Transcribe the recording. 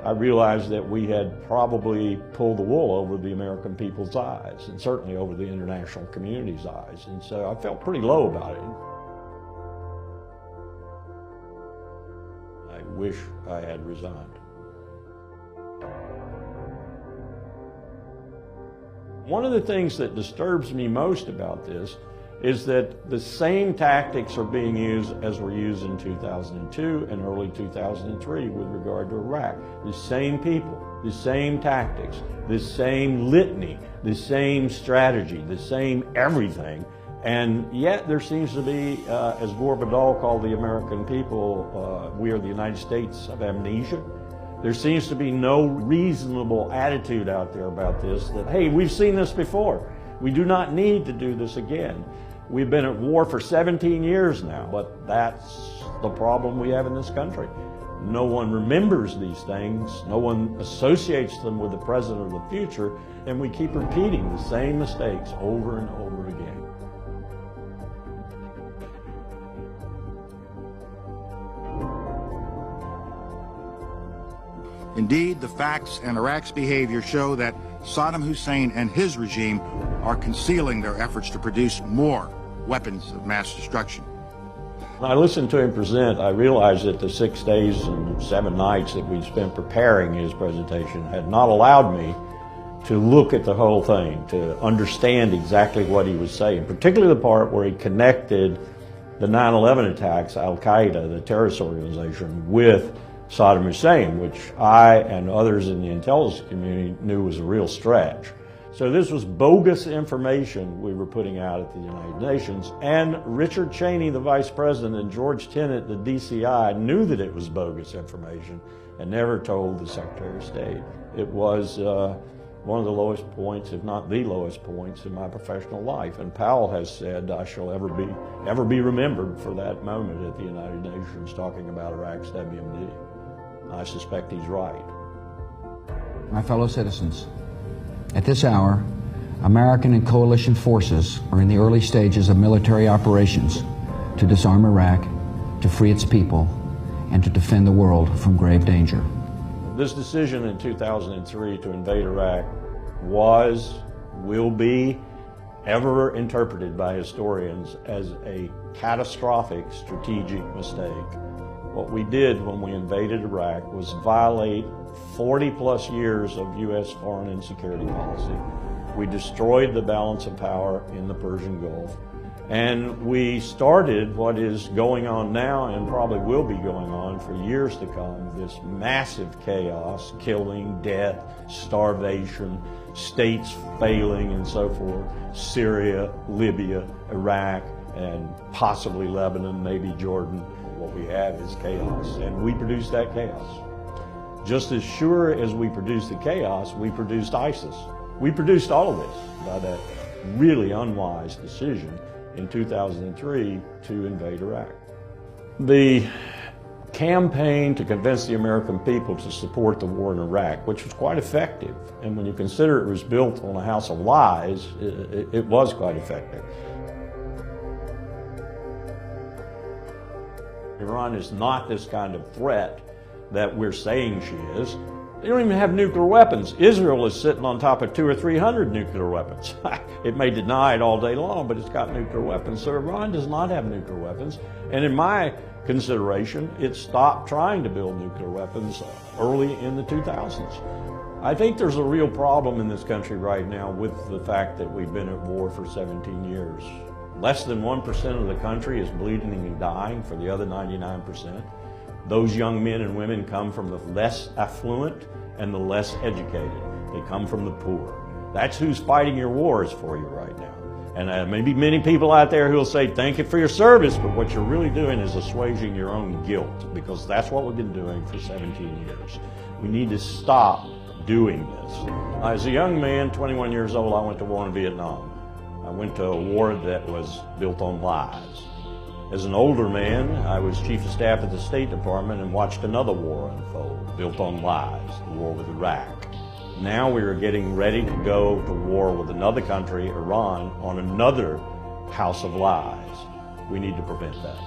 I realized that we had probably pulled the wool over the American people's eyes, and certainly over the international community's eyes. And so I felt pretty low about it. I wish I had resigned. One of the things that disturbs me most about this is that the same tactics are being used as were used in 2002 and early 2003 with regard to Iraq. The same people, the same tactics, the same litany, the same strategy, the same everything. And yet there seems to be, as Gore Vidal called the American people, we are the United States of amnesia. There seems to be no reasonable attitude out there about this, that, hey, we've seen this before. We do not need to do this again. We've been at war for 17 years now, but that's the problem we have in this country. No one remembers these things. No one associates them with the present or the future, and we keep repeating the same mistakes over and over again. Indeed, the facts and Iraq's behavior show that Saddam Hussein and his regime are concealing their efforts to produce more weapons of mass destruction. When I listened to him present, I realized that the 6 days and 7 nights that we'd spent preparing his presentation had not allowed me to look at the whole thing, to understand exactly what he was saying, particularly the part where he connected the 9/11 attacks, Al-Qaeda, the terrorist organization, with Saddam Hussein, which I and others in the intelligence community knew was a real stretch. So this was bogus information we were putting out at the United Nations, and Richard Cheney, the Vice President, and George Tenet, the DCI, knew that it was bogus information and never told the Secretary of State. It was one of the lowest points, if not the lowest points, in my professional life. And Powell has said I shall ever be remembered for that moment at the United Nations talking about Iraq's WMD. I suspect he's right. My fellow citizens, at this hour, American and coalition forces are in the early stages of military operations to disarm Iraq, to free its people, and to defend the world from grave danger. This decision in 2003 to invade Iraq will be ever interpreted by historians as a catastrophic strategic mistake. What we did when we invaded Iraq was violate 40+ years of U.S. foreign and security policy. We destroyed the balance of power in the Persian Gulf. And we started what is going on now and probably will be going on for years to come, this massive chaos, killing, death, starvation, states failing and so forth, Syria, Libya, Iraq, and possibly Lebanon, maybe Jordan. What we have is chaos, and we produced that chaos. Just as sure as we produced the chaos, we produced ISIS. We produced all of this by that really unwise decision in 2003 to invade Iraq. The campaign to convince the American people to support the war in Iraq, which was quite effective, and when you consider it was built on a house of lies, it was quite effective. Iran is not this kind of threat that we're saying she is. They don't even have nuclear weapons. Israel is sitting on top of 200 or 300 nuclear weapons. It may deny it all day long, but it's got nuclear weapons. So Iran does not have nuclear weapons. And in my consideration, it stopped trying to build nuclear weapons early in the 2000s. I think there's a real problem in this country right now with the fact that we've been at war for 17 years. Less than 1% of the country is bleeding and dying for the other 99%. Those young men and women come from the less affluent and the less educated. They come from the poor. That's who's fighting your wars for you right now. And maybe many people out there who will say, thank you for your service, but what you're really doing is assuaging your own guilt, because that's what we've been doing for 17 years. We need to stop doing this. As a young man, 21 years old, I went to war in Vietnam. I went to a war that was built on lies. As an older man, I was Chief of Staff at the State Department and watched another war unfold, built on lies, the war with Iraq. Now we are getting ready to go to war with another country, Iran, on another house of lies. We need to prevent that.